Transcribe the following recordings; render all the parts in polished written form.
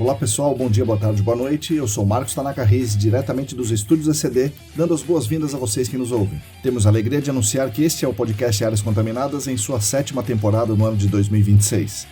Olá pessoal, bom dia, boa tarde, boa noite. Eu sou Marcos Tanaka Reis, diretamente dos estúdios ECD, dando as boas-vindas a vocês que nos ouvem. Temos a alegria de anunciar que este é o podcast Áreas Contaminadas em sua 7ª temporada no ano de 2026.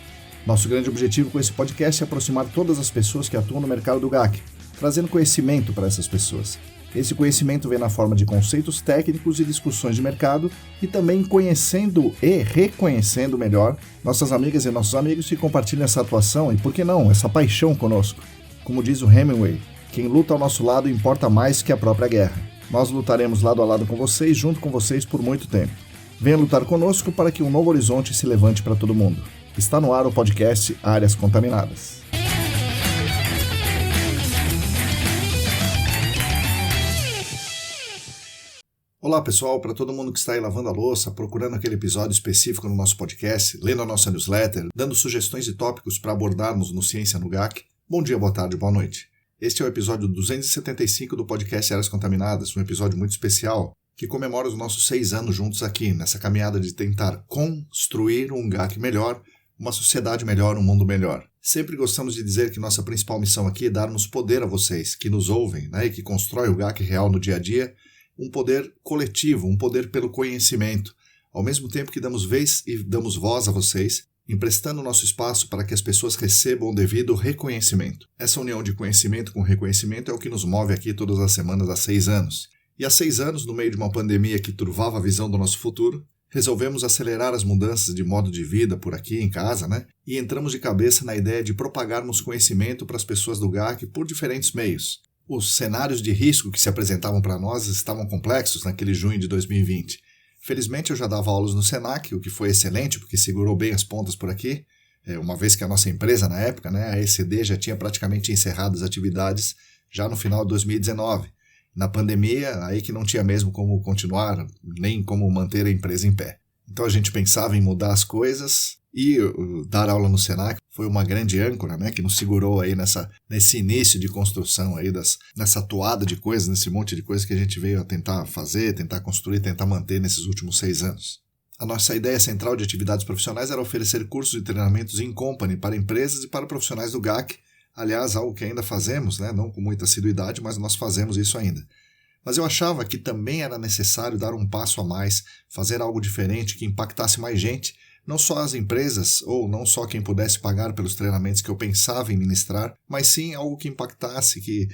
Nosso grande objetivo com esse podcast é aproximar todas as pessoas que atuam no mercado do GAC, trazendo conhecimento para essas pessoas. Esse conhecimento vem na forma de conceitos técnicos e discussões de mercado e também conhecendo e reconhecendo melhor nossas amigas e nossos amigos que compartilham essa atuação e, por que não, essa paixão conosco. Como diz o Hemingway, quem luta ao nosso lado importa mais que a própria guerra. Nós lutaremos lado a lado com vocês, junto com vocês por muito tempo. Venha lutar conosco para que um novo horizonte se levante para todo mundo. Está no ar o podcast Áreas Contaminadas. Olá pessoal, para todo mundo que está aí lavando a louça, procurando aquele episódio específico no nosso podcast, lendo a nossa newsletter, dando sugestões e tópicos para abordarmos no Ciência no GAC, bom dia, boa tarde, boa noite. Este é o episódio 275 do podcast Áreas Contaminadas, um episódio muito especial que comemora os nossos 6 anos juntos aqui, nessa caminhada de tentar construir um GAC melhor, uma sociedade melhor, um mundo melhor. Sempre gostamos de dizer que nossa principal missão aqui é darmos poder a vocês, que nos ouvem, e que constroem o GAC real no dia a dia, um poder coletivo, um poder pelo conhecimento, ao mesmo tempo que damos vez e damos voz a vocês, emprestando nosso espaço para que as pessoas recebam o devido reconhecimento. Essa união de conhecimento com reconhecimento é o que nos move aqui todas as semanas há 6 anos. E há 6 anos, no meio de uma pandemia que turvava a visão do nosso futuro, resolvemos acelerar as mudanças de modo de vida por aqui em casa, e entramos de cabeça na ideia de propagarmos conhecimento para as pessoas do GAC por diferentes meios. Os cenários de risco que se apresentavam para nós estavam complexos naquele junho de 2020. Felizmente eu já dava aulas no Senac, o que foi excelente, porque segurou bem as pontas por aqui, uma vez que a nossa empresa na época, a ECD, já tinha praticamente encerrado as atividades já no final de 2019. Na pandemia, aí que não tinha mesmo como continuar, nem como manter a empresa em pé. Então a gente pensava em mudar as coisas e dar aula no Senac foi uma grande âncora, que nos segurou aí nesse início de construção aí nessa toada de coisas, nesse monte de coisas que a gente veio a tentar fazer, tentar construir, tentar manter nesses últimos 6 anos. A nossa ideia central de atividades profissionais era oferecer cursos e treinamentos in company para empresas e para profissionais do GAC, aliás, algo que ainda fazemos, não com muita assiduidade, mas nós fazemos isso ainda. Mas eu achava que também era necessário dar um passo a mais, fazer algo diferente que impactasse mais gente, não só as empresas, ou não só quem pudesse pagar pelos treinamentos que eu pensava em ministrar, mas sim algo que impactasse, que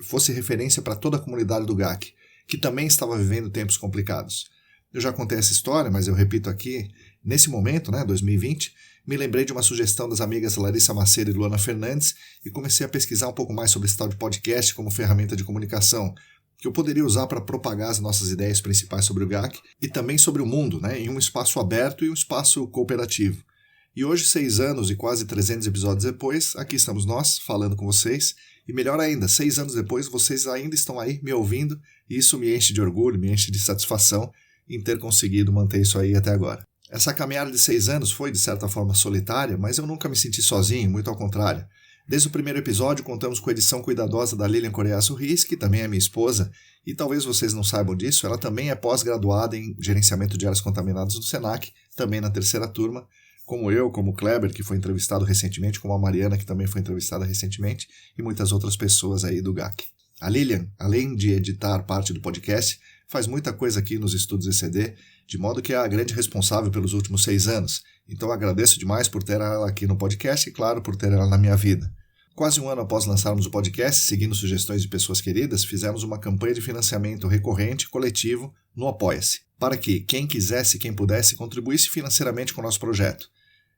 fosse referência para toda a comunidade do GAC, que também estava vivendo tempos complicados. Eu já contei essa história, mas eu repito aqui, nesse momento, 2020, me lembrei de uma sugestão das amigas Larissa Macedo e Luana Fernandes e comecei a pesquisar um pouco mais sobre esse tal de podcast como ferramenta de comunicação, que eu poderia usar para propagar as nossas ideias principais sobre o GAC e também sobre o mundo, em um espaço aberto e um espaço cooperativo. E hoje, 6 anos e quase 300 episódios depois, aqui estamos nós, falando com vocês, e melhor ainda, 6 anos depois, vocês ainda estão aí me ouvindo, e isso me enche de orgulho, me enche de satisfação em ter conseguido manter isso aí até agora. Essa caminhada de 6 anos foi, de certa forma, solitária, mas eu nunca me senti sozinho, muito ao contrário. Desde o primeiro episódio, contamos com a edição cuidadosa da Lilian Coreaço Riz, que também é minha esposa, e talvez vocês não saibam disso, ela também é pós-graduada em Gerenciamento de Áreas Contaminadas do Senac, também na 3ª turma, como eu, como o Kleber, que foi entrevistado recentemente, como a Mariana, que também foi entrevistada recentemente, e muitas outras pessoas aí do GAC. A Lilian, além de editar parte do podcast, faz muita coisa aqui nos estúdios ECD, de modo que é a grande responsável pelos últimos 6 anos. Então agradeço demais por ter ela aqui no podcast e, claro, por ter ela na minha vida. Quase um ano após lançarmos o podcast, seguindo sugestões de pessoas queridas, fizemos uma campanha de financiamento recorrente coletivo no Apoia-se, para que quem quisesse e quem pudesse contribuísse financeiramente com o nosso projeto.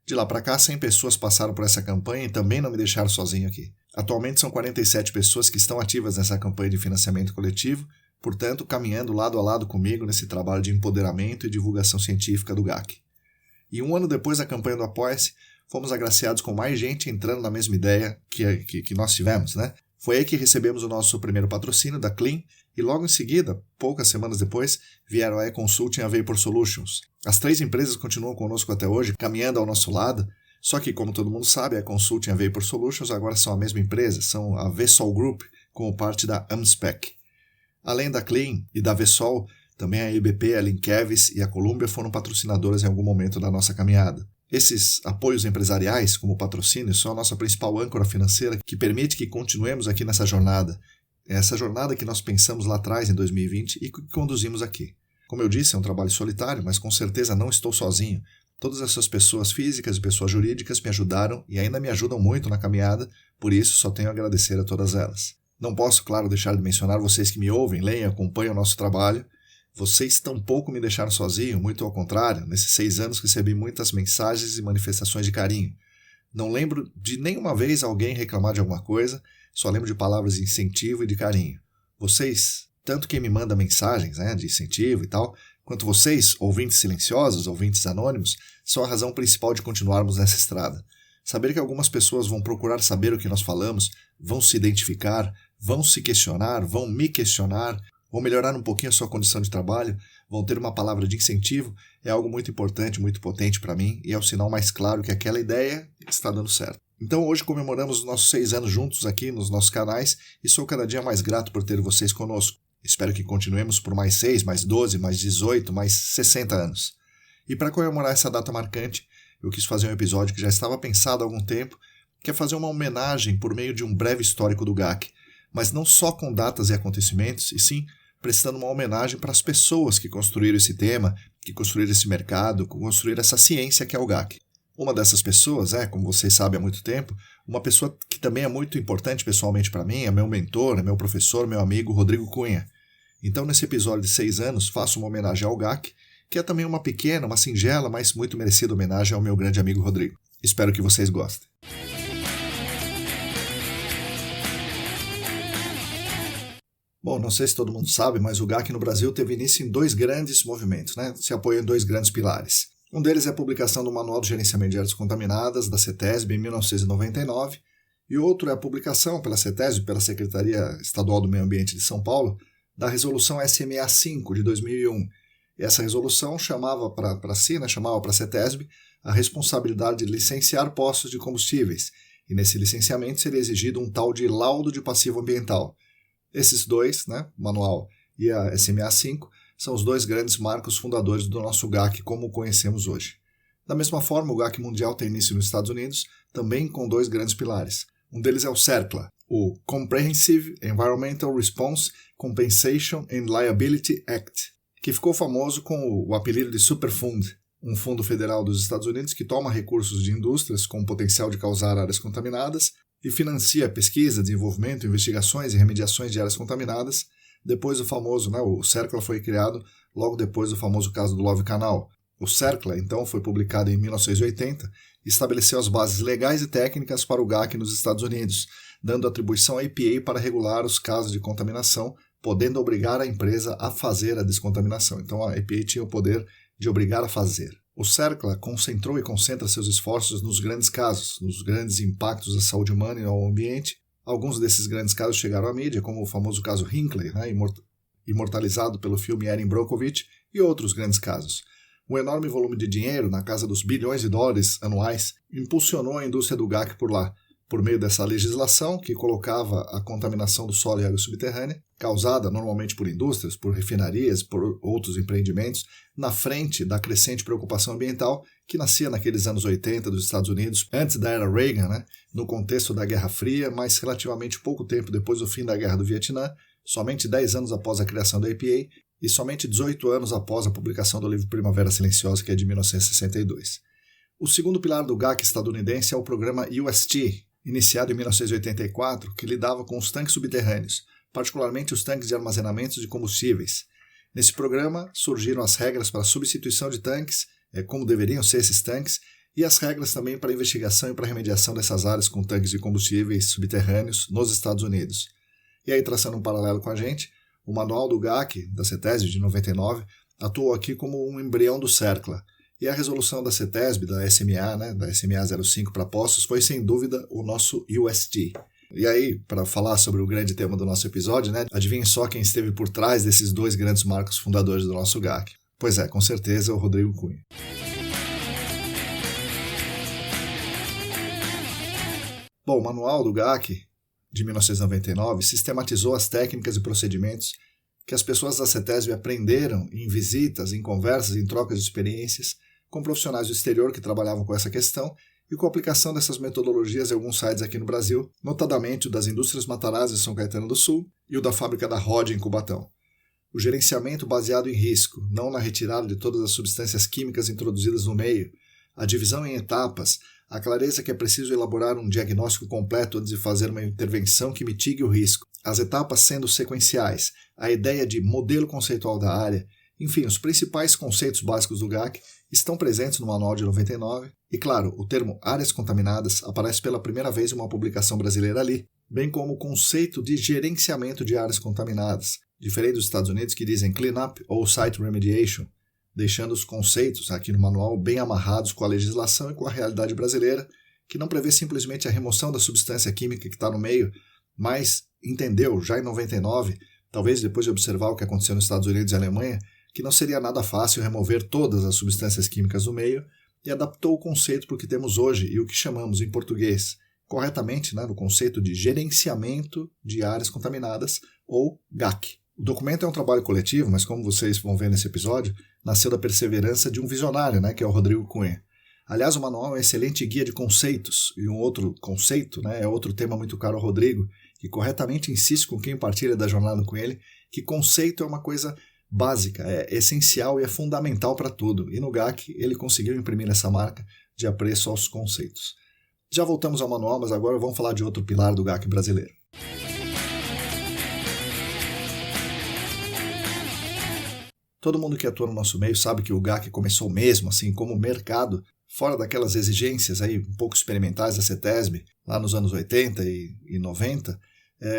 De lá para cá, 100 pessoas passaram por essa campanha e também não me deixaram sozinho aqui. Atualmente são 47 pessoas que estão ativas nessa campanha de financiamento coletivo, portanto, caminhando lado a lado comigo nesse trabalho de empoderamento e divulgação científica do GAC. E um ano depois da campanha do Apoia-se, fomos agraciados com mais gente entrando na mesma ideia que nós tivemos, Foi aí que recebemos o nosso primeiro patrocínio da Clean e logo em seguida, poucas semanas depois, vieram a E-Consulting e a Vapor Solutions. As 3 empresas continuam conosco até hoje, caminhando ao nosso lado, só que, como todo mundo sabe, a E-Consulting e a Vapor Solutions agora são a mesma empresa, são a Vessol Group, como parte da Amspec. Além da Clean e da Vessol, também a EBP, a Linkevis e a Columbia foram patrocinadoras em algum momento da nossa caminhada. Esses apoios empresariais, como patrocínio, são a nossa principal âncora financeira que permite que continuemos aqui nessa jornada. É essa jornada que nós pensamos lá atrás, em 2020, e que conduzimos aqui. Como eu disse, é um trabalho solitário, mas com certeza não estou sozinho. Todas essas pessoas físicas e pessoas jurídicas me ajudaram e ainda me ajudam muito na caminhada, por isso só tenho a agradecer a todas elas. Não posso, claro, deixar de mencionar vocês que me ouvem, leem e acompanham o nosso trabalho. Vocês tampouco me deixaram sozinho, muito ao contrário, nesses 6 anos recebi muitas mensagens e manifestações de carinho. Não lembro de nenhuma vez alguém reclamar de alguma coisa, só lembro de palavras de incentivo e de carinho. Vocês, tanto quem me manda mensagens de incentivo e tal, quanto vocês, ouvintes silenciosos, ouvintes anônimos, são a razão principal de continuarmos nessa estrada. Saber que algumas pessoas vão procurar saber o que nós falamos, vão se identificar, vão se questionar, vão me questionar, vão melhorar um pouquinho a sua condição de trabalho, vão ter uma palavra de incentivo, é algo muito importante, muito potente para mim e é o sinal mais claro que aquela ideia está dando certo. Então hoje comemoramos os nossos 6 anos juntos aqui nos nossos canais e sou cada dia mais grato por ter vocês conosco. Espero que continuemos por mais 6, mais 12, mais 18, mais 60 anos. E para comemorar essa data marcante, eu quis fazer um episódio que já estava pensado há algum tempo, que é fazer uma homenagem por meio de um breve histórico do GAC, mas não só com datas e acontecimentos, e sim prestando uma homenagem para as pessoas que construíram esse tema, que construíram esse mercado, que construíram essa ciência que é o GAC. Uma dessas pessoas como vocês sabem há muito tempo, uma pessoa que também é muito importante pessoalmente para mim, é meu mentor, é meu professor, meu amigo Rodrigo Cunha. Então nesse episódio de 6 anos faço uma homenagem ao GAC, que é também uma pequena, uma singela, mas muito merecida homenagem ao meu grande amigo Rodrigo. Espero que vocês gostem. Bom, não sei se todo mundo sabe, mas o GAC no Brasil teve início em 2 grandes movimentos, se apoia em 2 grandes pilares. Um deles é a publicação do Manual de Gerenciamento de Áreas Contaminadas, da CETESB, em 1999, e outro é a publicação pela CETESB, pela Secretaria Estadual do Meio Ambiente de São Paulo, da Resolução SMA-5 de 2001. E essa resolução chamava para a CETESB a responsabilidade de licenciar postos de combustíveis, e nesse licenciamento seria exigido um tal de laudo de passivo ambiental. Esses 2, o manual e a SMA-5, são os 2 grandes marcos fundadores do nosso GAC como o conhecemos hoje. Da mesma forma, o GAC mundial tem início nos Estados Unidos, também com 2 grandes pilares. Um deles é o CERCLA, o Comprehensive Environmental Response Compensation and Liability Act, que ficou famoso com o apelido de Superfund, um fundo federal dos Estados Unidos que toma recursos de indústrias com potencial de causar áreas contaminadas e financia pesquisa, desenvolvimento, investigações e remediações de áreas contaminadas. Depois do famoso, o CERCLA foi criado logo depois do famoso caso do Love Canal. O CERCLA, então, foi publicado em 1980 e estabeleceu as bases legais e técnicas para o GAC nos Estados Unidos, dando atribuição à EPA para regular os casos de contaminação, podendo obrigar a empresa a fazer a descontaminação. Então, a EPA tinha o poder de obrigar a fazer. O CERCLA concentrou e concentra seus esforços nos grandes casos, nos grandes impactos à saúde humana e ao ambiente. Alguns desses grandes casos chegaram à mídia, como o famoso caso Hinckley, imortalizado pelo filme Erin Brockovich, e outros grandes casos. Um enorme volume de dinheiro, na casa dos bilhões de dólares anuais, impulsionou a indústria do GAC por lá, por meio dessa legislação que colocava a contaminação do solo e água subterrânea, causada normalmente por indústrias, por refinarias, por outros empreendimentos, na frente da crescente preocupação ambiental que nascia naqueles anos 80 dos Estados Unidos, antes da era Reagan, no contexto da Guerra Fria, mas relativamente pouco tempo depois do fim da Guerra do Vietnã, somente 10 anos após a criação da EPA e somente 18 anos após a publicação do livro Primavera Silenciosa, que é de 1962. O segundo pilar do GAC estadunidense é o programa UST, iniciado em 1984, que lidava com os tanques subterrâneos, particularmente os tanques de armazenamento de combustíveis. Nesse programa surgiram as regras para a substituição de tanques, como deveriam ser esses tanques, e as regras também para a investigação e para a remediação dessas áreas com tanques de combustíveis subterrâneos nos Estados Unidos. E aí, traçando um paralelo com a gente, o manual do GAC, da CETESB, de 99, atuou aqui como um embrião do CERCLA, e a resolução da CETESB, da SMA, da SMA 05 para postos, foi sem dúvida o nosso UST. E aí, para falar sobre o grande tema do nosso episódio, adivinhem só quem esteve por trás desses 2 grandes marcos fundadores do nosso GAC. Pois é, com certeza, o Rodrigo Cunha. Bom, o manual do GAC, de 1999, sistematizou as técnicas e procedimentos que as pessoas da CETESB aprenderam em visitas, em conversas, em trocas de experiências, com profissionais do exterior que trabalhavam com essa questão e com a aplicação dessas metodologias em alguns sites aqui no Brasil, notadamente o das Indústrias Matarazzo em São Caetano do Sul e o da fábrica da Rod em Cubatão. O gerenciamento baseado em risco, não na retirada de todas as substâncias químicas introduzidas no meio, a divisão em etapas, a clareza que é preciso elaborar um diagnóstico completo antes de fazer uma intervenção que mitigue o risco, as etapas sendo sequenciais, a ideia de modelo conceitual da área, enfim, os principais conceitos básicos do GAC estão presentes no Manual de 99 e, claro, o termo áreas contaminadas aparece pela primeira vez em uma publicação brasileira ali, bem como o conceito de gerenciamento de áreas contaminadas, diferente dos Estados Unidos que dizem cleanup ou site remediation, deixando os conceitos aqui no manual bem amarrados com a legislação e com a realidade brasileira, que não prevê simplesmente a remoção da substância química que está no meio, mas entendeu, já em 99, talvez depois de observar o que aconteceu nos Estados Unidos e Alemanha, que não seria nada fácil remover todas as substâncias químicas do meio e adaptou o conceito para o que temos hoje e o que chamamos em português, corretamente, no conceito de gerenciamento de áreas contaminadas, ou GAC. O documento é um trabalho coletivo, mas como vocês vão ver nesse episódio, nasceu da perseverança de um visionário, que é o Rodrigo Cunha. Aliás, o manual é um excelente guia de conceitos, e um outro conceito, é outro tema muito caro ao Rodrigo, que corretamente insiste com quem partilha da jornada com ele, que conceito é uma coisa básica, é essencial e é fundamental para tudo, e no GAC ele conseguiu imprimir essa marca de apreço aos conceitos. Já voltamos ao manual, mas agora vamos falar de outro pilar do GAC brasileiro. Todo mundo que atua no nosso meio sabe que o GAC começou mesmo, assim como mercado, fora daquelas exigências aí um pouco experimentais da CETESB, lá nos anos 80 e 90,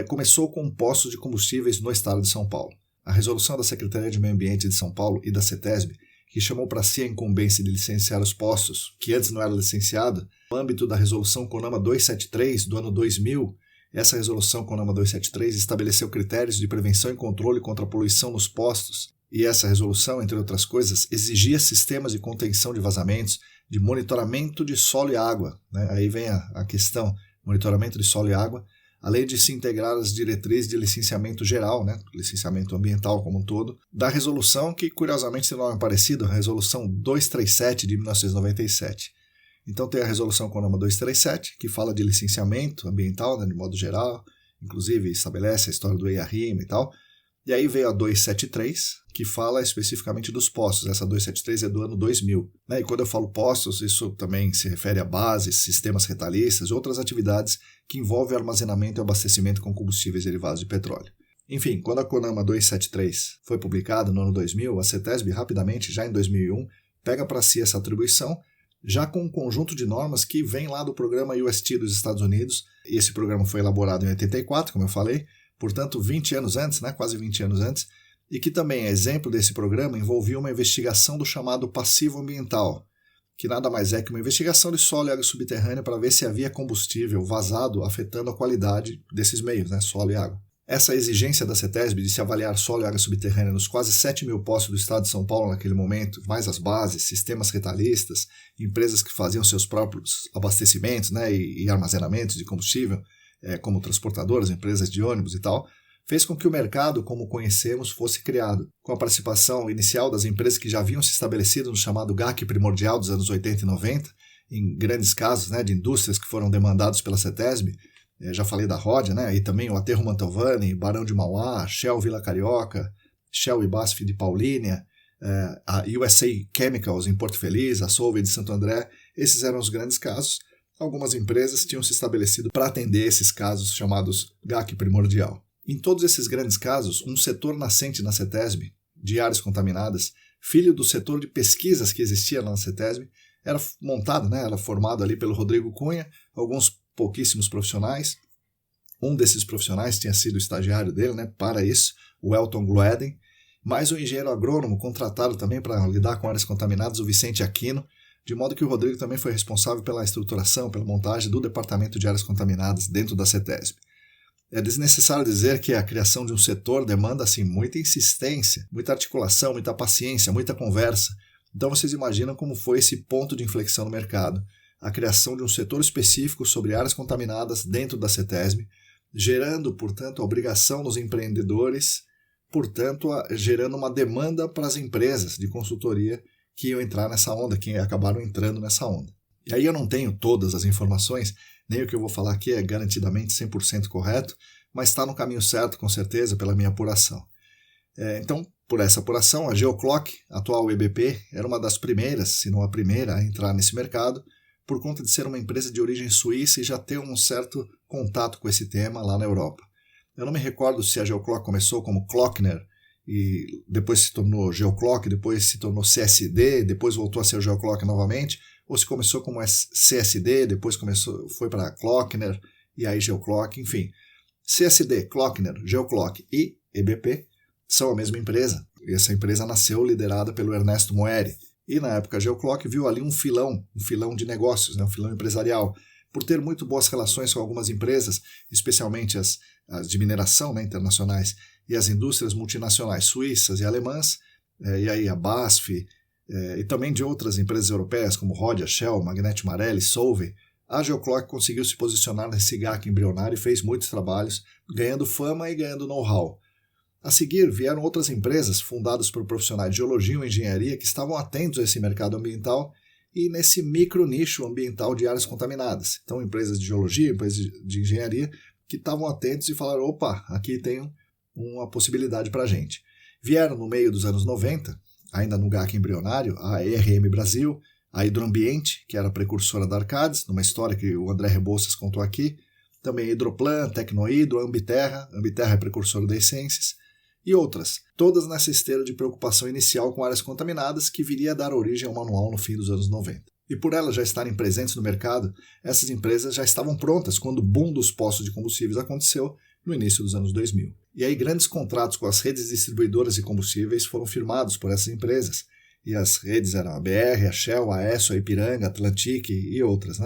começou com postos de combustíveis no estado de São Paulo. A resolução da Secretaria de Meio Ambiente de São Paulo e da CETESB, que chamou para si a incumbência de licenciar os postos, que antes não era licenciado, no âmbito da resolução CONAMA 273 do ano 2000, essa resolução CONAMA 273 estabeleceu critérios de prevenção e controle contra a poluição nos postos, e essa resolução, entre outras coisas, exigia sistemas de contenção de vazamentos, de monitoramento de solo e água. Aí vem a questão, monitoramento de solo e água, além de se integrar às diretrizes de licenciamento geral, licenciamento ambiental como um todo, da resolução que, curiosamente, tem nome parecido, a resolução 237 de 1997. Então tem a resolução CONAMA 237, que fala de licenciamento ambiental, de modo geral, inclusive estabelece a história do EIA-RIMA e tal. E aí veio a 273, que fala especificamente dos postos. Essa 273 é do ano 2000. E quando eu falo postos, isso também se refere a bases, sistemas retalhistas e outras atividades que envolvem o armazenamento e abastecimento com combustíveis derivados de petróleo. Enfim, quando a CONAMA 273 foi publicada no ano 2000, a CETESB rapidamente, já em 2001, pega para si essa atribuição, já com um conjunto de normas que vem lá do programa UST dos Estados Unidos. E esse programa foi elaborado em 84, como eu falei, portanto 20 anos antes, quase 20 anos antes, e que também, exemplo desse programa, envolvia uma investigação do chamado passivo ambiental, que nada mais é que uma investigação de solo e água subterrânea para ver se havia combustível vazado afetando a qualidade desses meios, solo e água. Essa exigência da CETESB de se avaliar solo e água subterrânea nos quase 7 mil postos do estado de São Paulo naquele momento, mais as bases, sistemas retalhistas, empresas que faziam seus próprios abastecimentos e armazenamentos de combustível, como transportadoras, empresas de ônibus e tal, fez com que o mercado, como o conhecemos, fosse criado, com a participação inicial das empresas que já haviam se estabelecido no chamado GAC primordial dos anos 80 e 90, em grandes casos de indústrias que foram demandados pela CETESB. Já falei da Rod, e também o Aterro Mantovani, Barão de Mauá, Shell Vila Carioca, Shell e BASF de Paulínia, a USA Chemicals em Porto Feliz, a Solvay de Santo André. Esses eram os grandes casos. Algumas empresas tinham se estabelecido para atender esses casos chamados GAC primordial. Em todos esses grandes casos, um setor nascente na CETESB, de áreas contaminadas, filho do setor de pesquisas que existia lá na CETESB, era montado, era formado ali pelo Rodrigo Cunha, alguns pouquíssimos profissionais. Um desses profissionais tinha sido estagiário dele, para isso, o Elton Gloeden, mais o engenheiro agrônomo contratado também para lidar com áreas contaminadas, o Vicente Aquino, de modo que o Rodrigo também foi responsável pela estruturação, pela montagem do Departamento de Áreas Contaminadas dentro da CETESB. É desnecessário dizer que a criação de um setor demanda muita insistência, muita articulação, muita paciência, muita conversa. Então vocês imaginam como foi esse ponto de inflexão no mercado, a criação de um setor específico sobre áreas contaminadas dentro da CETESB, gerando, portanto, a obrigação dos empreendedores, portanto, gerando uma demanda para as empresas de consultoria que iam entrar nessa onda, que acabaram entrando nessa onda. E aí eu não tenho todas as informações, nem o que eu vou falar aqui é garantidamente 100% correto, mas está no caminho certo, com certeza, pela minha apuração. Então, por essa apuração, a Geoclock, atual EBP, era uma das primeiras, se não a primeira, a entrar nesse mercado, por conta de ser uma empresa de origem suíça e já ter um certo contato com esse tema lá na Europa. Eu não me recordo se a Geoclock começou como Klockner, e depois se tornou Geoclock, depois se tornou CSD, depois voltou a ser Geoclock novamente, ou se começou como CSD, depois foi para Klockner, e aí Geoclock, enfim. CSD, Klockner, Geoclock e EBP são a mesma empresa. E essa empresa nasceu liderada pelo Ernesto Moeri. E na época a Geoclock viu ali um filão de negócios, um filão empresarial, por ter muito boas relações com algumas empresas, especialmente as de mineração internacionais, e as indústrias multinacionais suíças e alemãs, e aí a BASF, e também de outras empresas europeias como Rodia, Shell, Magneti Marelli, Solvay. A Geoclock conseguiu se posicionar nesse GAC embrionário e fez muitos trabalhos, ganhando fama e ganhando know-how. A seguir, vieram outras empresas fundadas por profissionais de geologia ou engenharia que estavam atentos a esse mercado ambiental e nesse micro-nicho ambiental de áreas contaminadas. Então, empresas de geologia, empresas de engenharia que estavam atentos e falaram, opa, aqui tem uma possibilidade para a gente. Vieram no meio dos anos 90, ainda no GAC embrionário, a ERM Brasil, a Hidroambiente, que era precursora da Arcades, numa história que o André Rebouças contou aqui, também a Hidroplan, Tecnohidro, a Ambiterra é precursora da Essências, e outras, todas nessa esteira de preocupação inicial com áreas contaminadas que viria a dar origem ao manual no fim dos anos 90. E por elas já estarem presentes no mercado, essas empresas já estavam prontas quando o boom dos postos de combustíveis aconteceu no início dos anos 2000. E aí grandes contratos com as redes distribuidoras de combustíveis foram firmados por essas empresas, e as redes eram a BR, a Shell, a Esso, a Ipiranga, a Atlantic e outras.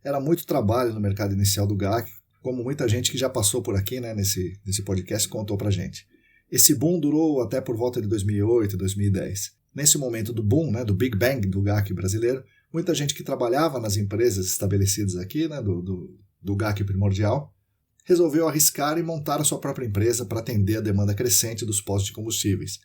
Era muito trabalho no mercado inicial do GAC, como muita gente que já passou por aqui nesse podcast contou pra gente. Esse boom durou até por volta de 2008, 2010. Nesse momento do boom, do Big Bang do GAC brasileiro, muita gente que trabalhava nas empresas estabelecidas aqui, do GAC primordial, resolveu arriscar e montar a sua própria empresa para atender a demanda crescente dos postos de combustíveis.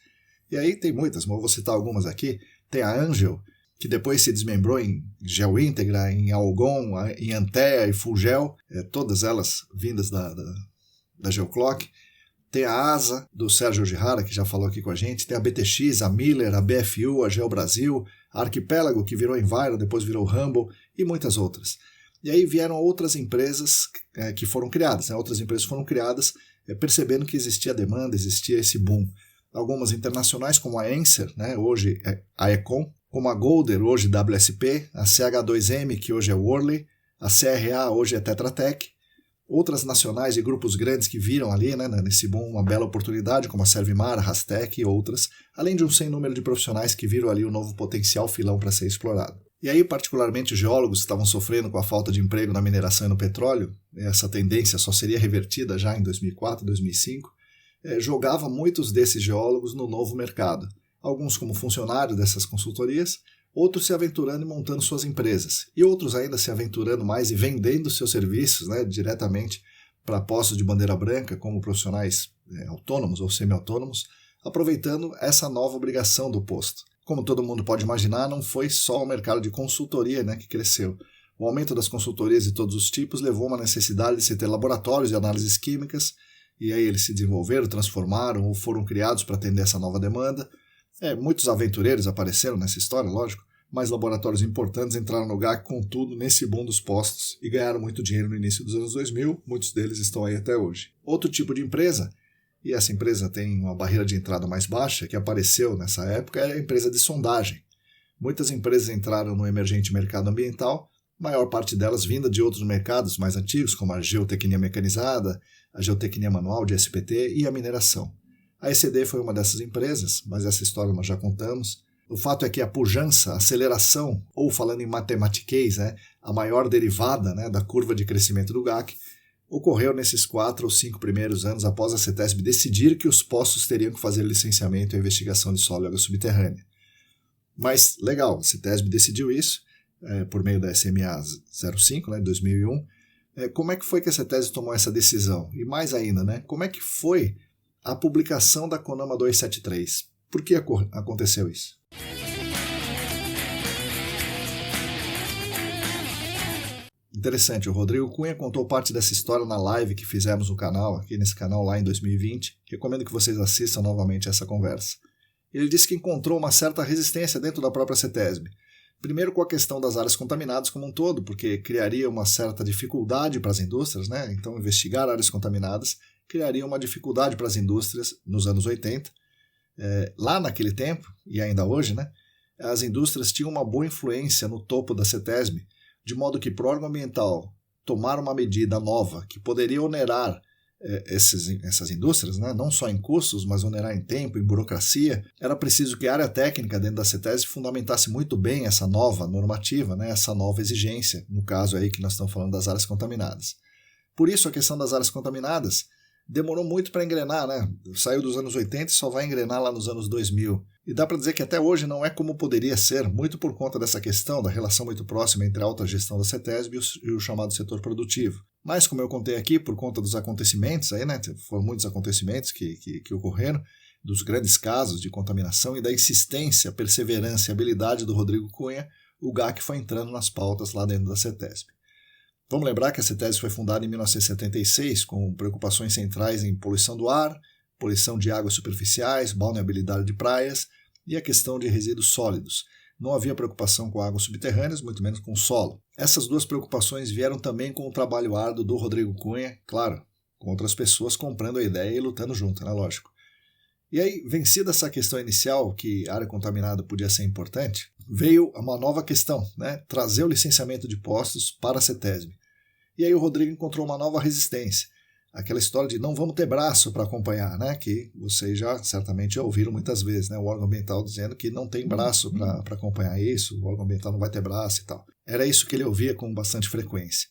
E aí tem muitas, mas eu vou citar algumas aqui. Tem a Angel, que depois se desmembrou em Geointegra, em Algon, em Antea e Fulgel, todas elas vindas da Geoclock. Tem a ASA, do Sérgio Gihara, que já falou aqui com a gente. Tem a BTX, a Miller, a BFU, a Geo Brasil, a Arquipélago, que virou Enviro, depois virou Humble, e muitas outras. E aí vieram outras empresas que foram criadas. Outras empresas foram criadas percebendo que existia demanda, existia esse boom. Algumas internacionais, como a Enser, hoje é a Econ, como a Golder, hoje WSP, a CH2M, que hoje é Worley, a CRA, hoje é Tetra Tech. Outras nacionais e grupos grandes que viram ali, nesse boom, uma bela oportunidade, como a Servimar, a Rastec e outras, além de um sem número de profissionais que viram ali o novo potencial filão para ser explorado. E aí, particularmente, os geólogos que estavam sofrendo com a falta de emprego na mineração e no petróleo, essa tendência só seria revertida já em 2004, 2005, jogava muitos desses geólogos no novo mercado, alguns como funcionários dessas consultorias, outros se aventurando e montando suas empresas, e outros ainda se aventurando mais e vendendo seus serviços diretamente para postos de bandeira branca, como profissionais autônomos ou semi-autônomos, aproveitando essa nova obrigação do posto. Como todo mundo pode imaginar, não foi só o mercado de consultoria que cresceu. O aumento das consultorias de todos os tipos levou a uma necessidade de se ter laboratórios de análises químicas, e aí eles se desenvolveram, transformaram ou foram criados para atender essa nova demanda. Muitos aventureiros apareceram nessa história, lógico, mas laboratórios importantes entraram no GAC com tudo nesse boom dos postos e ganharam muito dinheiro no início dos anos 2000, muitos deles estão aí até hoje. Outro tipo de empresa, e essa empresa tem uma barreira de entrada mais baixa, que apareceu nessa época, é a empresa de sondagem. Muitas empresas entraram no emergente mercado ambiental, maior parte delas vinda de outros mercados mais antigos, como a geotecnia mecanizada, a geotecnia manual de SPT e a mineração. A ECD foi uma dessas empresas, mas essa história nós já contamos. O fato é que a pujança, a aceleração, ou falando em matematiquês, a maior derivada da curva de crescimento do GAC, ocorreu nesses 4 ou 5 primeiros anos após a CETESB decidir que os postos teriam que fazer licenciamento e investigação de solo e água subterrânea. Mas, legal, a CETESB decidiu isso, por meio da SMA 05, de 2001. Como é que foi que a CETESB tomou essa decisão? E mais ainda, como é que foi a publicação da CONAMA 273? Por que aconteceu isso? interessante. O Rodrigo Cunha contou parte dessa história na live que fizemos no canal, aqui nesse canal lá em 2020. Recomendo que vocês assistam novamente essa conversa. Ele disse que encontrou uma certa resistência dentro da própria CETESB. Primeiro com a questão das áreas contaminadas como um todo, porque criaria uma certa dificuldade para as indústrias, né? Então investigar áreas contaminadas criaria uma dificuldade para as indústrias nos anos 80. Lá naquele tempo, e ainda hoje, né? As indústrias tinham uma boa influência no topo da CETESB, de modo que para o órgão ambiental tomar uma medida nova que poderia onerar essas indústrias, né, não só em custos, mas onerar em tempo, em burocracia, era preciso que a área técnica dentro da CETESB fundamentasse muito bem essa nova normativa, né, essa nova exigência, no caso aí que nós estamos falando das áreas contaminadas. Por isso a questão das áreas contaminadas demorou muito para engrenar, né? Saiu dos anos 80 e só vai engrenar lá nos anos 2000. E dá para dizer que até hoje não é como poderia ser, muito por conta dessa questão da relação muito próxima entre a alta gestão da CETESB e o chamado setor produtivo. Mas, como eu contei aqui, por conta dos acontecimentos, aí, né, foram muitos acontecimentos que ocorreram, dos grandes casos de contaminação e da insistência, perseverança e habilidade do Rodrigo Cunha, o GAC foi entrando nas pautas lá dentro da CETESB. Vamos lembrar que a CETESB foi fundada em 1976 com preocupações centrais em poluição do ar, poluição de águas superficiais, balneabilidade de praias e a questão de resíduos sólidos. Não havia preocupação com águas subterrâneas, muito menos com o solo. Essas duas preocupações vieram também com o trabalho árduo do Rodrigo Cunha, claro, com outras pessoas comprando a ideia e lutando junto, né, lógico. E aí, vencida essa questão inicial, que a área contaminada podia ser importante, veio uma nova questão, né? Trazer o licenciamento de postos para a CETESB. E aí o Rodrigo encontrou uma nova resistência. Aquela história de não vamos ter braço para acompanhar, né? Que vocês já certamente ouviram muitas vezes, né? O órgão ambiental dizendo que não tem braço para acompanhar isso, o órgão ambiental não vai ter braço e tal. Era isso que ele ouvia com bastante frequência.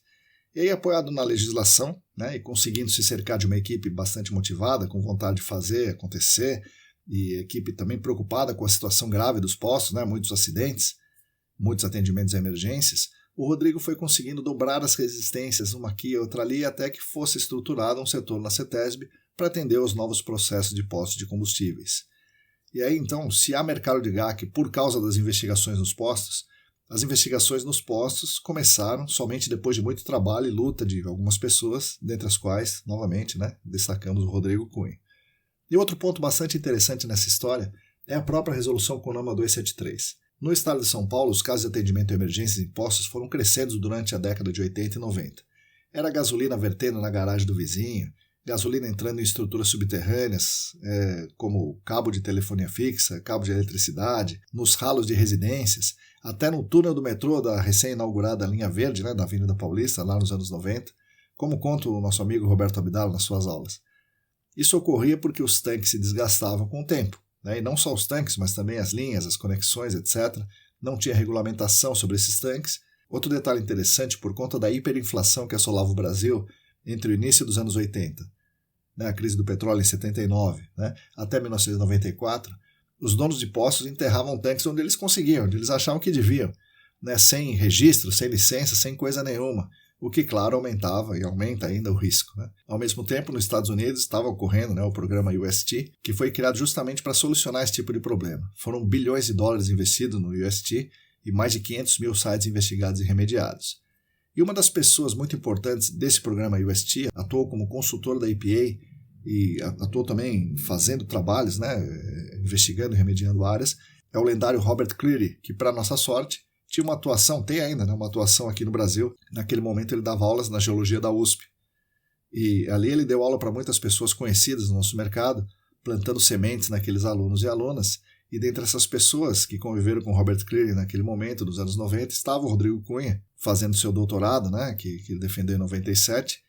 E aí, apoiado na legislação, né, e conseguindo se cercar de uma equipe bastante motivada, com vontade de fazer acontecer, e equipe também preocupada com a situação grave dos postos, né, muitos acidentes, muitos atendimentos a emergências, o Rodrigo foi conseguindo dobrar as resistências, uma aqui e outra ali, até que fosse estruturado um setor na CETESB para atender aos novos processos de postos de combustíveis. E aí, então, se há mercado de GAC por causa das investigações nos postos, as investigações nos postos começaram somente depois de muito trabalho e luta de algumas pessoas, dentre as quais, novamente, né, destacamos o Rodrigo Cunha. E outro ponto bastante interessante nessa história é a própria resolução CONAMA 273. No estado de São Paulo, os casos de atendimento a emergências em postos foram crescendo durante a década de 80 e 90. Era gasolina vertendo na garagem do vizinho, gasolina entrando em estruturas subterrâneas, como cabo de telefonia fixa, cabo de eletricidade, nos ralos de residências, até no túnel do metrô da recém-inaugurada linha verde, né, da Avenida Paulista, lá nos anos 90, como conta o nosso amigo Roberto Abdala nas suas aulas. Isso ocorria porque os tanques se desgastavam com o tempo, né, e não só os tanques, mas também as linhas, as conexões, etc. Não tinha regulamentação sobre esses tanques. Outro detalhe interessante, por conta da hiperinflação que assolava o Brasil entre o início dos anos 80, né, a crise do petróleo em 79, né, até 1994, os donos de postos enterravam tanques onde eles conseguiam, onde eles achavam que deviam, né, sem registro, sem licença, sem coisa nenhuma, o que, claro, aumentava e aumenta ainda o risco. Né. Ao mesmo tempo, nos Estados Unidos estava ocorrendo, né, o programa UST, que foi criado justamente para solucionar esse tipo de problema. Foram bilhões de dólares investidos no UST e mais de 500 mil sites investigados e remediados. E uma das pessoas muito importantes desse programa UST atuou como consultor da EPA e atuou também fazendo trabalhos, né, investigando e remediando áreas, é o lendário Robert Cleary, que, para nossa sorte, tinha uma atuação, tem ainda, né, uma atuação aqui no Brasil. Naquele momento ele dava aulas na geologia da USP. E ali ele deu aula para muitas pessoas conhecidas no nosso mercado, plantando sementes naqueles alunos e alunas. E dentre essas pessoas que conviveram com Robert Cleary naquele momento, nos anos 90, estava o Rodrigo Cunha, fazendo seu doutorado, né, que ele defendeu em 97.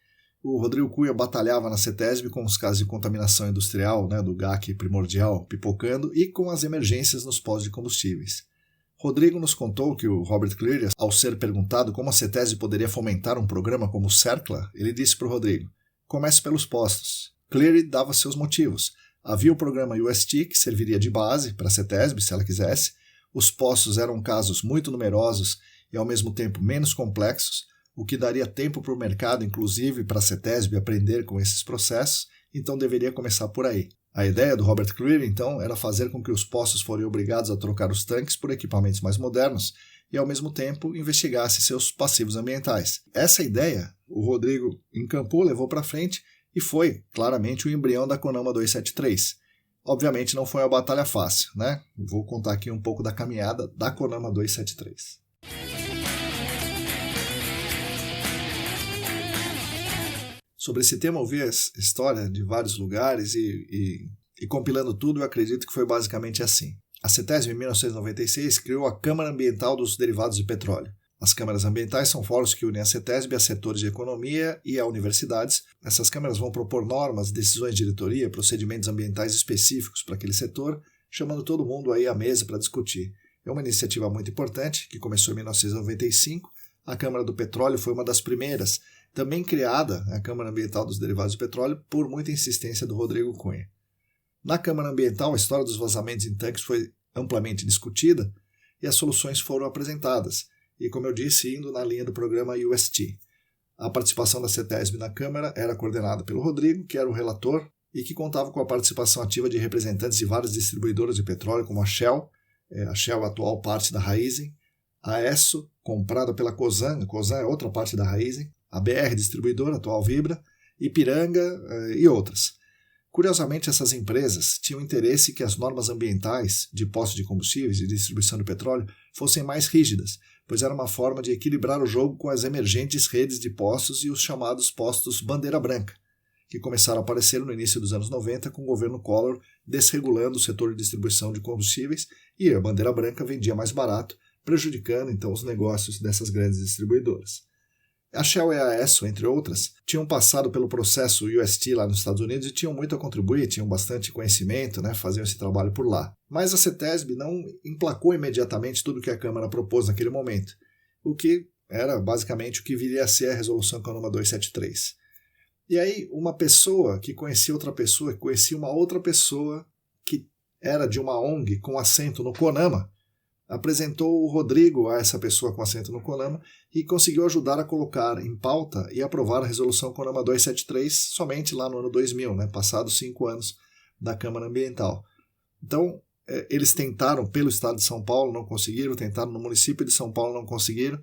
O Rodrigo Cunha batalhava na CETESB com os casos de contaminação industrial, né, do GAC primordial, pipocando, e com as emergências nos postos de combustíveis. Rodrigo nos contou que o Robert Cleary, ao ser perguntado como a CETESB poderia fomentar um programa como o CERCLA, ele disse para o Rodrigo: comece pelos postos. Cleary dava seus motivos. Havia o programa UST, que serviria de base para a CETESB, se ela quisesse. Os postos eram casos muito numerosos e, ao mesmo tempo, menos complexos, o que daria tempo para o mercado, inclusive para a CETESB, aprender com esses processos, então deveria começar por aí. A ideia do Robert Cleary, então, era fazer com que os postos fossem obrigados a trocar os tanques por equipamentos mais modernos e, ao mesmo tempo, investigasse seus passivos ambientais. Essa ideia o Rodrigo encampou, levou para frente e foi, claramente, o embrião da CONAMA 273. Obviamente não foi uma batalha fácil, né? Vou contar aqui um pouco da caminhada da CONAMA 273. Sobre esse tema, eu vi a história de vários lugares e compilando tudo, eu acredito que foi basicamente assim. A CETESB, em 1996, criou a Câmara Ambiental dos Derivados de Petróleo. As câmaras ambientais são fóruns que unem a CETESB a setores de economia e a universidades. Essas câmaras vão propor normas, decisões de diretoria, procedimentos ambientais específicos para aquele setor, chamando todo mundo aí à mesa para discutir. É uma iniciativa muito importante, que começou em 1995. A Câmara do Petróleo foi uma das primeiras, também criada, a Câmara Ambiental dos Derivados de Petróleo, por muita insistência do Rodrigo Cunha. Na Câmara Ambiental, a história dos vazamentos em tanques foi amplamente discutida e as soluções foram apresentadas, e, como eu disse, indo na linha do programa UST. A participação da CETESB na Câmara era coordenada pelo Rodrigo, que era o relator, e que contava com a participação ativa de representantes de várias distribuidoras de petróleo, como a Shell, a atual parte da Raízen, a Esso, comprada pela Cosan é outra parte da Raízen, a BR Distribuidora, atual Vibra, Ipiranga e outras. Curiosamente, essas empresas tinham interesse que as normas ambientais de postos de combustíveis e distribuição de petróleo fossem mais rígidas, pois era uma forma de equilibrar o jogo com as emergentes redes de postos e os chamados postos bandeira branca, que começaram a aparecer no início dos anos 90 com o governo Collor desregulando o setor de distribuição de combustíveis, e a bandeira branca vendia mais barato, prejudicando então os negócios dessas grandes distribuidoras. A Shell e a Esso, entre outras, tinham passado pelo processo UST lá nos Estados Unidos e tinham muito a contribuir, tinham bastante conhecimento, faziam esse trabalho por lá. Mas a CETESB não emplacou imediatamente tudo o que a Câmara propôs naquele momento, o que era basicamente o que viria a ser a Resolução CONAMA 273. E aí, uma pessoa que conhecia outra pessoa, que conhecia uma outra pessoa que era de uma ONG com assento no CONAMA, apresentou o Rodrigo a essa pessoa com assento no CONAMA e conseguiu ajudar a colocar em pauta e aprovar a Resolução CONAMA 273 somente lá no ano 2000, passados 5 anos da Câmara Ambiental. Então, eles tentaram pelo estado de São Paulo, não conseguiram, tentaram no município de São Paulo, não conseguiram,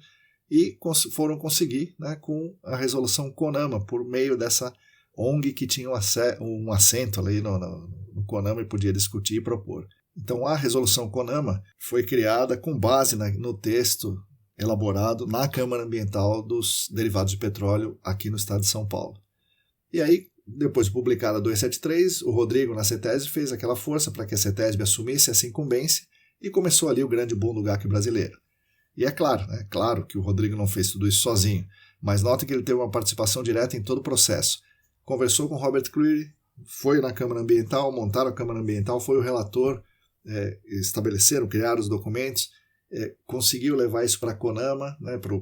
e foram conseguir com a Resolução CONAMA, por meio dessa ONG que tinha um assento ali no CONAMA e podia discutir e propor. Então, a Resolução CONAMA foi criada com base no texto elaborado na Câmara Ambiental dos Derivados de Petróleo aqui no estado de São Paulo. E aí, depois de publicada a 273, o Rodrigo na CETESB fez aquela força para que a CETESB assumisse essa incumbência e começou ali o grande boom do GAC brasileiro. E é claro que o Rodrigo não fez tudo isso sozinho, mas nota que ele teve uma participação direta em todo o processo. Conversou com Robert Creedy, foi na Câmara Ambiental, montaram a Câmara Ambiental, foi o relator, criaram os documentos, conseguiu levar isso para a CONAMA, para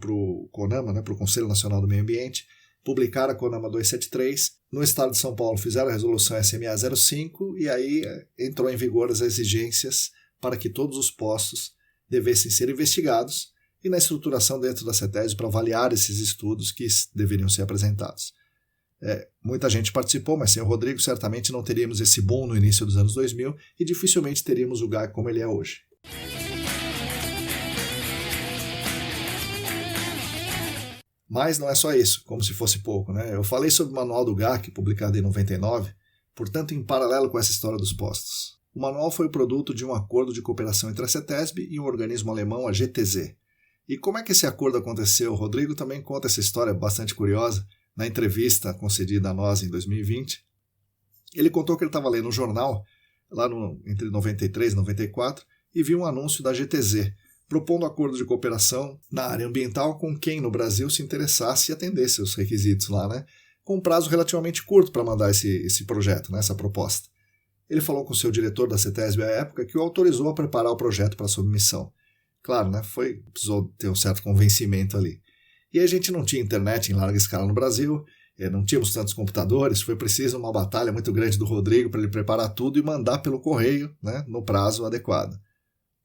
o Conselho Nacional do Meio Ambiente, publicaram a CONAMA 273, no estado de São Paulo fizeram a resolução SMA 05 e aí entrou em vigor as exigências para que todos os postos devessem ser investigados e na estruturação dentro da CETESB para avaliar esses estudos que deveriam ser apresentados. Muita gente participou, mas sem o Rodrigo certamente não teríamos esse boom no início dos anos 2000 e dificilmente teríamos o GAC como ele é hoje. Mas não é só isso, como se fosse pouco. Eu falei sobre o Manual do GAC, publicado em 99, portanto em paralelo com essa história dos postos. O manual foi produto de um acordo de cooperação entre a CETESB e um organismo alemão, a GTZ. E como é que esse acordo aconteceu? O Rodrigo também conta essa história bastante curiosa, na entrevista concedida a nós em 2020, ele contou que ele estava lendo um jornal, lá entre 93 e 94, e viu um anúncio da GTZ, propondo acordo de cooperação na área ambiental com quem no Brasil se interessasse e atendesse os requisitos lá, com um prazo relativamente curto para mandar esse projeto, essa proposta. Ele falou com o seu diretor da CETESB à época, que o autorizou a preparar o projeto para submissão. Claro, precisou ter um certo convencimento ali. E a gente não tinha internet em larga escala no Brasil, não tínhamos tantos computadores, foi preciso uma batalha muito grande do Rodrigo para ele preparar tudo e mandar pelo correio, no prazo adequado.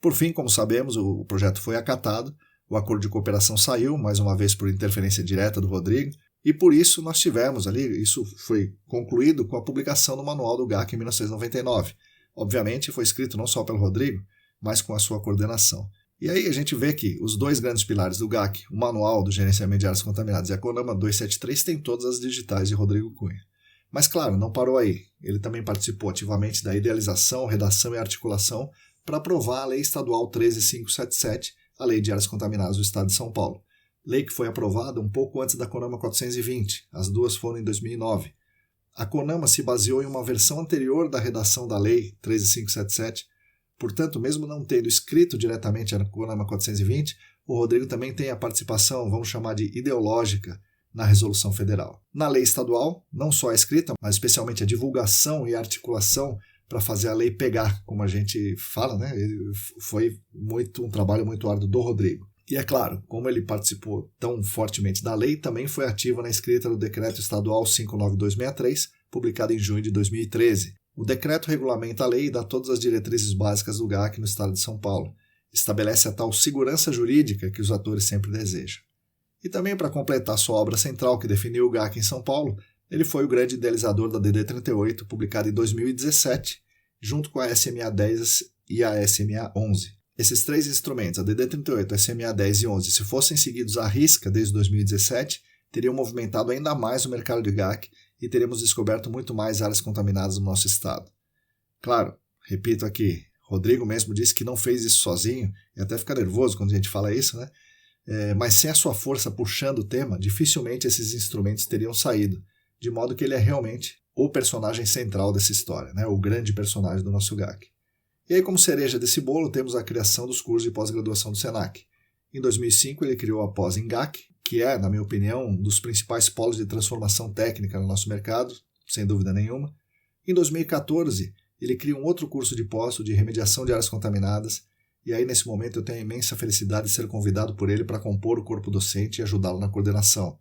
Por fim, como sabemos, o projeto foi acatado, o acordo de cooperação saiu, mais uma vez por interferência direta do Rodrigo, e por isso nós tivemos ali, isso foi concluído com a publicação do Manual do GAC em 1999. Obviamente foi escrito não só pelo Rodrigo, mas com a sua coordenação. E aí a gente vê que os dois grandes pilares do GAC, o Manual do Gerenciamento de Áreas Contaminadas e a CONAMA 273, têm todas as digitais de Rodrigo Cunha. Mas claro, não parou aí. Ele também participou ativamente da idealização, redação e articulação para aprovar a Lei Estadual 13577, a Lei de Áreas Contaminadas do Estado de São Paulo. Lei que foi aprovada um pouco antes da CONAMA 420, as duas foram em 2009. A CONAMA se baseou em uma versão anterior da redação da Lei 13577, portanto, mesmo não tendo escrito diretamente a CONAMA 420, o Rodrigo também tem a participação, vamos chamar de ideológica, na resolução federal. Na lei estadual, não só a escrita, mas especialmente a divulgação e a articulação para fazer a lei pegar, como a gente fala, né? Foi um trabalho muito árduo do Rodrigo. E é claro, como ele participou tão fortemente da lei, também foi ativo na escrita do Decreto Estadual 59263, publicado em junho de 2013. O decreto regulamenta a lei e dá todas as diretrizes básicas do GAC no estado de São Paulo. Estabelece a tal segurança jurídica que os atores sempre desejam. E também para completar sua obra central que definiu o GAC em São Paulo, ele foi o grande idealizador da DD38, publicada em 2017, junto com a SMA-10 e a SMA-11. Esses três instrumentos, a DD38, a SMA-10 e 11, se fossem seguidos à risca desde 2017, teriam movimentado ainda mais o mercado de GAC e teríamos descoberto muito mais áreas contaminadas no nosso estado. Claro, repito aqui, Rodrigo mesmo disse que não fez isso sozinho, e até fica nervoso quando a gente fala isso, né? Mas sem a sua força puxando o tema, dificilmente esses instrumentos teriam saído, de modo que ele é realmente o personagem central dessa história, né? O grande personagem do nosso GAC. E aí, como cereja desse bolo, temos a criação dos cursos de pós-graduação do SENAC. Em 2005, ele criou a pós em GAC, que é, na minha opinião, um dos principais polos de transformação técnica no nosso mercado, sem dúvida nenhuma. Em 2014, ele cria um outro curso de pós de remediação de áreas contaminadas, e aí, nesse momento, eu tenho a imensa felicidade de ser convidado por ele para compor o corpo docente e ajudá-lo na coordenação.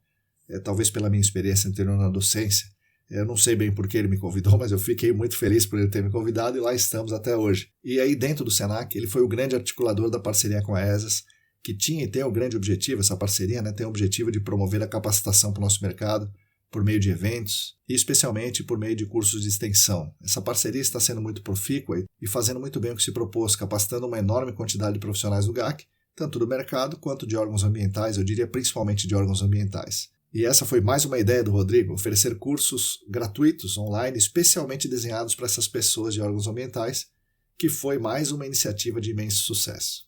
Talvez pela minha experiência anterior na docência. Eu não sei bem por que ele me convidou, mas eu fiquei muito feliz por ele ter me convidado e lá estamos até hoje. E aí, dentro do SENAC, ele foi o grande articulador da parceria com a ESAS, que tinha e tem o grande objetivo, essa parceria, né, tem o objetivo de promover a capacitação para o nosso mercado, por meio de eventos e especialmente por meio de cursos de extensão. Essa parceria está sendo muito profícua e fazendo muito bem o que se propôs, capacitando uma enorme quantidade de profissionais do GAC, tanto do mercado quanto de órgãos ambientais, eu diria principalmente de órgãos ambientais. E essa foi mais uma ideia do Rodrigo, oferecer cursos gratuitos online, especialmente desenhados para essas pessoas de órgãos ambientais, que foi mais uma iniciativa de imenso sucesso.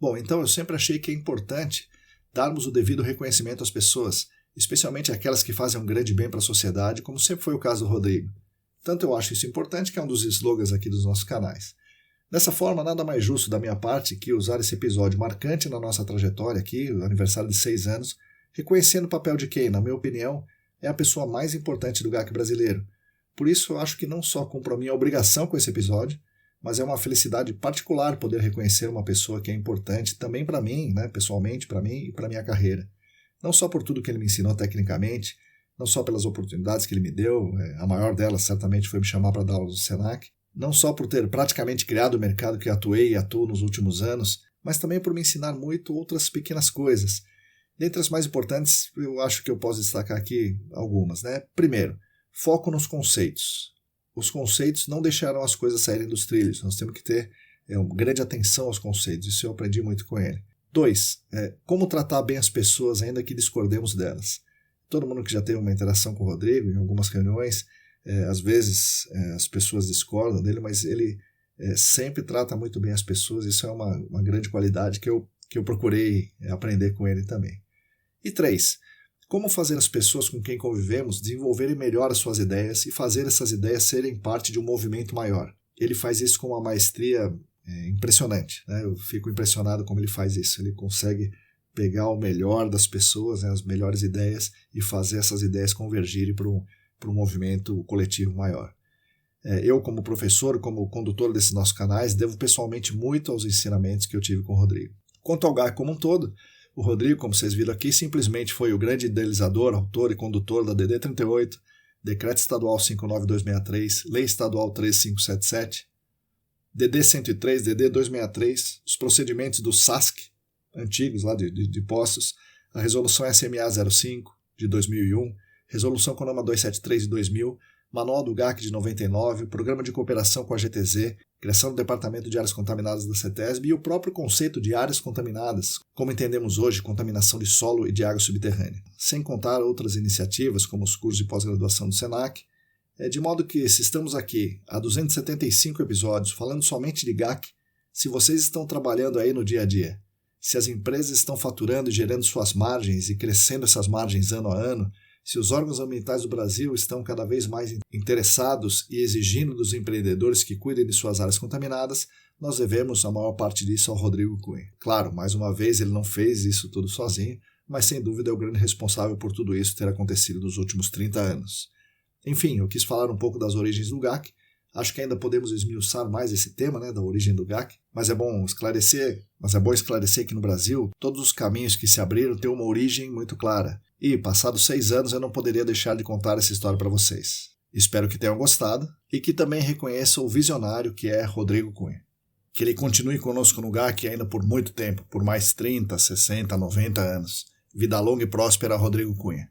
Bom, então eu sempre achei que é importante darmos o devido reconhecimento às pessoas, especialmente aquelas que fazem um grande bem para a sociedade, como sempre foi o caso do Rodrigo. Tanto eu acho isso importante que é um dos slogans aqui dos nossos canais. Dessa forma, nada mais justo da minha parte que usar esse episódio marcante na nossa trajetória aqui, o aniversário de 6 anos, reconhecendo o papel de quem, na minha opinião, é a pessoa mais importante do GAC brasileiro. Por isso, eu acho que não só cumpro a minha obrigação com esse episódio, mas é uma felicidade particular poder reconhecer uma pessoa que é importante também para mim, né, pessoalmente, para mim e para minha carreira. Não só por tudo que ele me ensinou tecnicamente, não só pelas oportunidades que ele me deu, a maior delas certamente foi me chamar para dar aula no SENAC, não só por ter praticamente criado o mercado que atuei e atuo nos últimos anos, mas também por me ensinar muito outras pequenas coisas. Dentre as mais importantes, eu acho que eu posso destacar aqui algumas, né? Primeiro, foco nos conceitos. Os conceitos não deixaram as coisas saírem dos trilhos. Nós temos que ter uma grande atenção aos conceitos. Isso eu aprendi muito com ele. 2. Como tratar bem as pessoas, ainda que discordemos delas. Todo mundo que já teve uma interação com o Rodrigo, em algumas reuniões, às vezes as pessoas discordam dele, mas ele sempre trata muito bem as pessoas. Isso é uma grande qualidade que eu procurei aprender com ele também. E 3. Como fazer as pessoas com quem convivemos desenvolverem melhor as suas ideias e fazer essas ideias serem parte de um movimento maior. Ele faz isso com uma maestria impressionante, né? Eu fico impressionado como ele faz isso. Ele consegue pegar o melhor das pessoas, né, as melhores ideias, e fazer essas ideias convergirem para um movimento coletivo maior. Eu, como professor, como condutor desses nossos canais, devo pessoalmente muito aos ensinamentos que eu tive com o Rodrigo. Quanto ao GAC como um todo, o Rodrigo, como vocês viram aqui, simplesmente foi o grande idealizador, autor e condutor da DD38, Decreto Estadual 59263, Lei Estadual 13577, DD103, DD263, os procedimentos do SASC, antigos lá de postos, a Resolução SMA 05 de 2001, Resolução CONAMA 273 de 2000, Manual do GAC de 99, Programa de Cooperação com a GTZ, criação do Departamento de Áreas Contaminadas da CETESB e o próprio conceito de áreas contaminadas, como entendemos hoje, contaminação de solo e de água subterrânea. Sem contar outras iniciativas, como os cursos de pós-graduação do SENAC, de modo que, se estamos aqui há 275 episódios falando somente de GAC, se vocês estão trabalhando aí no dia a dia, se as empresas estão faturando e gerando suas margens e crescendo essas margens ano a ano, se os órgãos ambientais do Brasil estão cada vez mais interessados e exigindo dos empreendedores que cuidem de suas áreas contaminadas, nós devemos a maior parte disso ao Rodrigo Cunha. Claro, mais uma vez, ele não fez isso tudo sozinho, mas sem dúvida é o grande responsável por tudo isso ter acontecido nos últimos 30 anos. Enfim, eu quis falar um pouco das origens do GAC. Acho que ainda podemos esmiuçar mais esse tema, da origem do GAC, mas é bom esclarecer que no Brasil todos os caminhos que se abriram têm uma origem muito clara. E, passados 6 anos, eu não poderia deixar de contar essa história para vocês. Espero que tenham gostado e que também reconheçam o visionário que é Rodrigo Cunha. Que ele continue conosco no GAC ainda por muito tempo, por mais 30, 60, 90 anos. Vida longa e próspera, Rodrigo Cunha.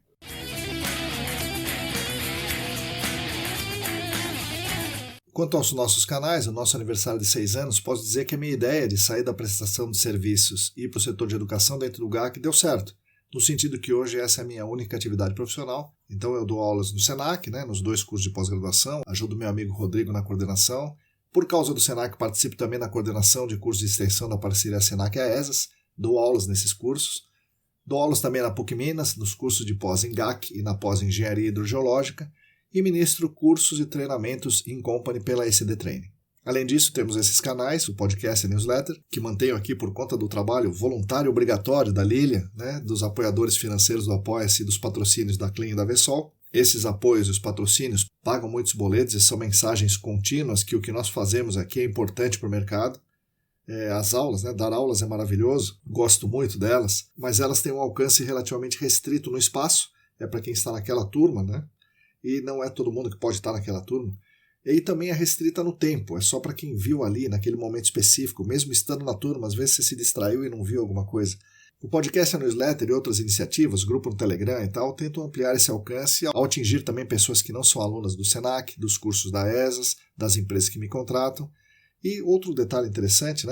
Quanto aos nossos canais, o nosso aniversário de 6 anos, posso dizer que a minha ideia de sair da prestação de serviços e ir para o setor de educação dentro do GAC deu certo. No sentido que hoje essa é a minha única atividade profissional. Então eu dou aulas no SENAC, nos 2 cursos de pós-graduação, ajudo meu amigo Rodrigo na coordenação. Por causa do SENAC, participo também na coordenação de cursos de extensão da parceria SENAC-AESAS, dou aulas nesses cursos. Dou aulas também na PUC Minas, nos cursos de pós em GAC e na pós em Engenharia Hidrogeológica, e ministro cursos e treinamentos in company pela ECD Training. Além disso, temos esses canais, o podcast e a newsletter, que mantenho aqui por conta do trabalho voluntário obrigatório da Lília, dos apoiadores financeiros do Apoia-se e dos patrocínios da Clean e da Vessol. Esses apoios e os patrocínios pagam muitos boletos e são mensagens contínuas que o que nós fazemos aqui é importante para o mercado. As aulas, dar aulas é maravilhoso, gosto muito delas, mas elas têm um alcance relativamente restrito no espaço, é para quem está naquela turma, e não é todo mundo que pode estar naquela turma. E também é restrita no tempo, é só para quem viu ali naquele momento específico, mesmo estando na turma, às vezes você se distraiu e não viu alguma coisa. O podcast, a newsletter e outras iniciativas, grupo no Telegram e tal, tentam ampliar esse alcance ao atingir também pessoas que não são alunas do SENAC, dos cursos da ESAS, das empresas que me contratam. E outro detalhe interessante,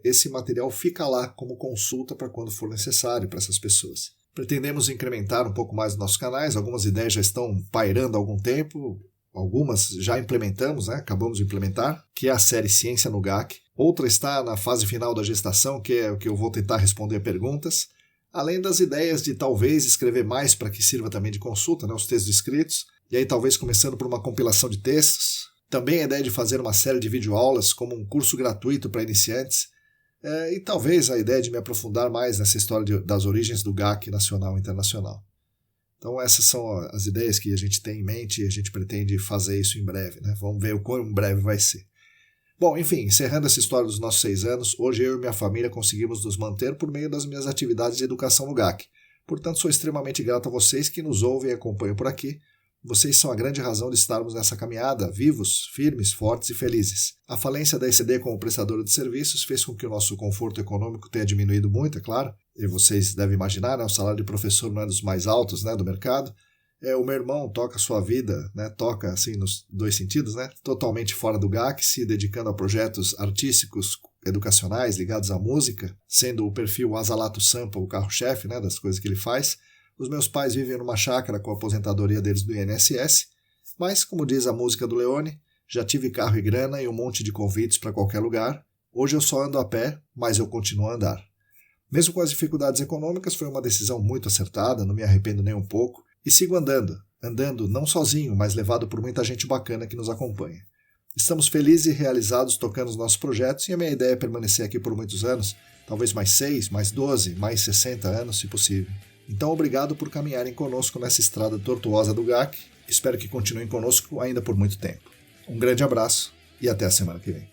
esse material fica lá como consulta para quando for necessário para essas pessoas. Pretendemos incrementar um pouco mais os nossos canais, algumas ideias já estão pairando há algum tempo, algumas já implementamos, acabamos de implementar, que é a série Ciência no GAC. Outra está na fase final da gestação, que é o que eu vou tentar responder perguntas, além das ideias de talvez escrever mais para que sirva também de consulta, os textos escritos, e aí talvez começando por uma compilação de textos. Também a ideia de fazer uma série de videoaulas como um curso gratuito para iniciantes, e talvez a ideia de me aprofundar mais nessa história das origens do GAC nacional e internacional. Então essas são as ideias que a gente tem em mente e a gente pretende fazer isso em breve. Vamos ver o quão breve vai ser. Bom, enfim, encerrando essa história dos nossos 6 anos, hoje eu e minha família conseguimos nos manter por meio das minhas atividades de educação no GAC. Portanto, sou extremamente grato a vocês que nos ouvem e acompanham por aqui. Vocês são a grande razão de estarmos nessa caminhada, vivos, firmes, fortes e felizes. A falência da ECD como prestadora de serviços fez com que o nosso conforto econômico tenha diminuído muito, é claro. E vocês devem imaginar, o salário de professor não é dos mais altos do mercado. O meu irmão toca a sua vida, toca assim nos 2 sentidos, totalmente fora do GAC, se dedicando a projetos artísticos, educacionais ligados à música, sendo o perfil Asalato Sampa o carro-chefe das coisas que ele faz. Os meus pais vivem numa chácara com a aposentadoria deles do INSS, mas, como diz a música do Leone, já tive carro e grana e um monte de convites para qualquer lugar. Hoje eu só ando a pé, mas eu continuo a andar. Mesmo com as dificuldades econômicas, foi uma decisão muito acertada, não me arrependo nem um pouco, e sigo andando não sozinho, mas levado por muita gente bacana que nos acompanha. Estamos felizes e realizados tocando os nossos projetos e a minha ideia é permanecer aqui por muitos anos, talvez mais 6, mais 12, mais 60 anos, se possível. Então, obrigado por caminharem conosco nessa estrada tortuosa do GAC. Espero que continuem conosco ainda por muito tempo. Um grande abraço e até a semana que vem.